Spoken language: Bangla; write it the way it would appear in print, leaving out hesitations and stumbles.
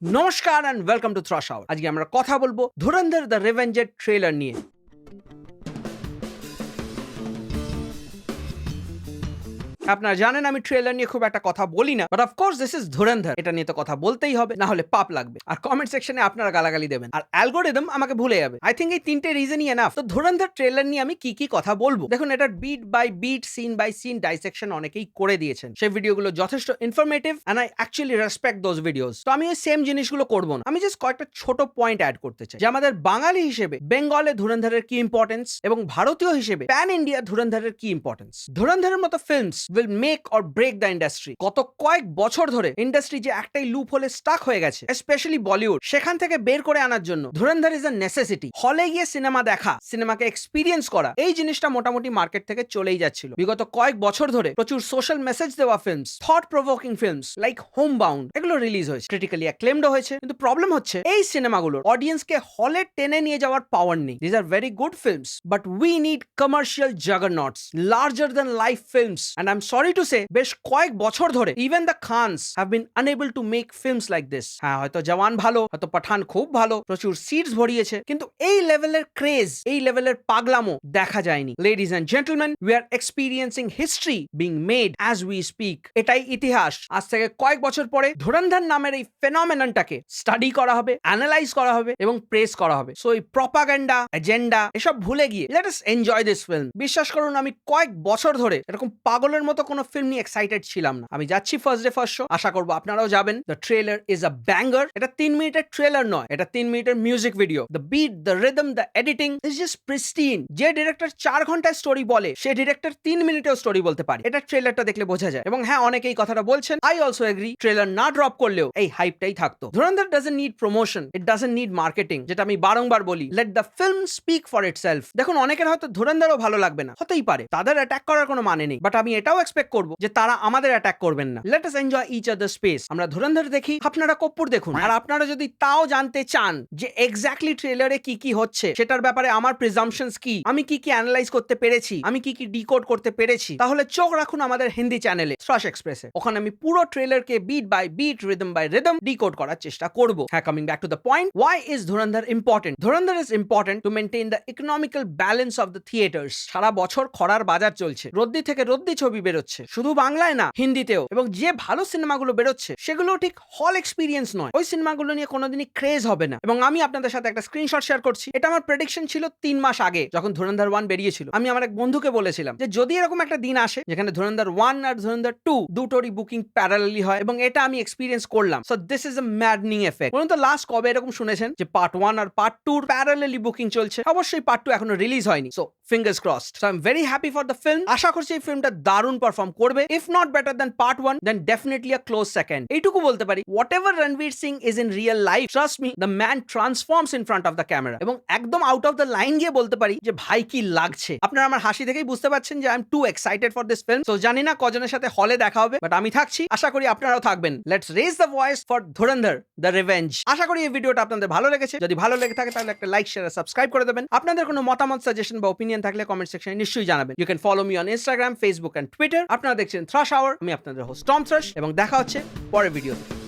নমস্কার and welcome to Thrash Hour. আজকে আমরা কথা বলবো ধুরন্ধর দ্য রিভেঞ্জের ট্রেলার নিয়ে। আপনারা জানেন আমি ট্রেলার নিয়ে খুব একটা কথা বলি না, বাট অফকোর্স দিস ইজ ধুরন্ধর, এটা নিয়ে তো কথা বলতেই হবে, না হলে পাপ লাগবে। আর কমেন্ট সেকশনে আপনারা গালাগালি দেবেন আর অ্যালগোরিদম আমাকে ভুলে যাবে। আই থিঙ্ক এই তিনটে রিজনই এনাফ। তো ধুরন্ধর ট্রেলার নিয়ে আমি কি কথা বলবো, দেখুন এটার beat by beat, scene by scene dissection অনেকেই করে দিয়েছেন। সেই ভিডিওগুলো যথেষ্ট informative and I actually respect those videos. তো আমি ওই সেম জিনিসগুলো করবো না, আমি জাস্ট কয়েকটা ছোট পয়েন্ট অ্যাড করতে চাই যে আমাদের বাঙালি হিসেবে বেঙ্গলে ধুরন্ধরের কি ইম্পর্টেন্স এবং ভারতীয় হিসেবে প্যান ইন্ডিয়া ধুরন্ধরের কি ইম্পর্টেন্স। ধুরন্ধরের মতো films will make or break the industry. গত কয়েক বছর ধরে ইন্ডাস্ট্রি যে একটাই লুপ হলে স্টাক হয়ে গেছে, স্পেশালি বলিউড, সেখান থেকে বের করে আনার জন্য ধুরন্ধর ইজ আ নেসেসিটি। হলে গিয়ে সিনেমা দেখা, সিনেমাকে এক্সপিরিয়েন্স করা, এই জিনিসটা মোটামুটি মার্কেট থেকে চলেই যাচ্ছিল বিগত কয়েক বছর ধরে। প্রচুর সোশ্যাল মেসেজ দেওয়া films, thought provoking films like home bound, এগুলো রিলিজ হয়েছে, ক্রিটিক্যালি অ্যাক্লেমড হয়েছে। কিন্তু প্রবলেম হচ্ছে এই সিনেমাগুলোর অডিয়েন্সকে হলে টেনে নিয়ে যাওয়ার পাওয়ার নেই। This are very good films, but we need commercial juggernauts, larger than life films. And I am sorry to say, বেশ কয়েক বছর ধরে even the Khans have been unable to make films like this. হ্যাঁ, হয়তো জওয়ান ভালো, হয়তো পাঠান খুব ভালো, প্রচুর সিটস ভরিয়েছে, কিন্তু এই লেভেলের ক্রেজ, এই লেভেলের পাগলামো দেখা যায়নি। Ladies and gentleman, we are experiencing history being made as we speak. এটাই ইতিহাস। আজ থেকে কয়েক বছর পরে ধুরন্ধর নামের এই ফেনোমেননটাকে স্টাডি করা হবে, অ্যানালাইজ করা হবে এবং প্রেস করা হবে। সো এই প্রপাগান্ডা, এজেন্ডা এসব ভুলে গিয়ে late us enjoy this film. বিশ্বাস করুন, আমি কয়েক বছর ধরে এরকম পাগলের মতো কোনো ফিল্ম নিয়ে এক্সাইটেড ছিলাম না। আমি যাচ্ছি ফার্স্ট ডে ফার্স্ট শো, আশা করবো আপনারাও যাবেন। The trailer is a banger. এটা 3 মিনিটের ট্রেলার নয়, এটা 3 মিনিটের music video. The beat, the rhythm, the editing is just pristine. যে ডিরেক্টর 4 ঘন্টায় স্টোরি বলে, সে ডিরেক্টর 3 মিনিটেও স্টোরি বলতে পারে। এটা ট্রেলারটা দেখলে বোঝা যায়। এবং হ্যাঁ, অনেকেই কথাটা বলছেন, আই অলসো এগ্রি, ট্রেলার না ড্রপ করলেও এই হাইপটাই থাকতো। Dhurandhar doesn't need promotion, it doesn't need marketing. যেটা আমি বারংবার বলি, let the film speak for itself. দেখুন, অনেকের হয়তো ধুরন্ধরও ভালো লাগবে না, হতেই পারে, তাদের অ্যাটাক করার কোনো মানে নেই, বাট আমি এটাও এক্সপেক্ট করবো যে তারা আমাদের অ্যাটাক করবেন না। Let us enjoy each other space. আমরা ধুরন্ধর দেখি, আপনারা কপ্পুর দেখুন। আর আপনারা যদি তাও জানতে চান যে এক্স্যাক্টলি ট্রেলারে কি হচ্ছে, সেটার ব্যাপারে আমার প্রিজাম্পশনস কি, আমি কি অ্যানালাইজ করতে পেরেছি, আমি কি ডিকোড করতে পেরেছি, তাহলে চোখ রাখুন আমাদের হিন্দি চ্যানেলে থ্রাশ এক্সপ্রেসে। ওখানে আমি পুরো ট্রেলারকে beat by beat, rhythm by rhythm decode করার চেষ্টা করব। হ্যাঁ, coming back to the point, why is Dhurandhar important? Dhurandhar is important to maintain the economical balance of the theatres. সারা বছর খরার বাজার চলছে, রদ্দি থেকে রদ্দি ছবি বেরোচ্ছে, শুধু বাংলায় না, হিন্দিতেও। এবং যে ভালো সিনেমাগুলো বেরোচ্ছে সেগুলো ঠিক হল এক্সপিরিয়েন্স নয়। ওই সিনেমাগুলো নিয়ে কোনোদিনই ক্রেজ হবে না। এবং আমি আপনাদের সাথে একটা স্ক্রিনশট শেয়ার করছি। এটা আমার প্রেডিকশন ছিল 3 মাস আগে, যখন ধুরন্ধর 1 বেরিয়েছিল। আমি আমার এক বন্ধুকে বলেছিলাম যে যদি এরকম একটা দিন আসে যেখানে ধুরন্ধর 1 আর ধুরন্ধর 2 দুটোরই বুকিং প্যারালালি হয়, এবং এটা আমি এক্সপিরিয়েন্স করলাম। So this is a maddening effect. বলুন তো, লাস্ট কবে এরকম শুনেছেন যে পার্ট 1 আর পার্ট 2 প্যারালালি বুকিং চলছে? অবশ্যই পার্ট 2 এখনো রিলিজ হয়নি। So fingers crossed. So I am very happy for the film. আশা করছি এই ফিল্মটা দারুণ পারফর্ম করবে। If not better than part 1, then definitely a close second. এইটুকু বলতে পারি, whatever Ranveer Singh is in real life, trust me, the man transforms in front of the camera. এবং একদম আউট অফ দ্য লাইন গিয়ে বলতে পারি যে ভাই কি লাগছে। আপনারা আমার হাসি দেখেই বুঝতে পারছেন যে I am too excited for this film. So জানি না কজনের সাথে হলে দেখা হবে, বাট আমি থাকছি, আশা করি আপনারাও থাকবেন। Let's raise the voice for Dhurandhar the revenge. আশা করি এই ভিডিওটা আপনাদের ভালো লেগেছে। যদি ভালো লেগে থাকে তাহলে একটা লাইক, শেয়ার, সাবস্ক্রাইব করে দেবেন। আপনাদের কোনো মতামত, সাজেশন বা ওপিনিয়ন থাকলে কমেন্ট সেকশনে নিশ্চয়ই জানাবেন। You can follow me on Instagram, Facebook and Twitter. আপনারা দেখছেন থ্রাশ আওয়ার। আমি আপনাদের হোস্ট টম থ্রাশ, এবং দেখা হচ্ছে পরের ভিডিওতে।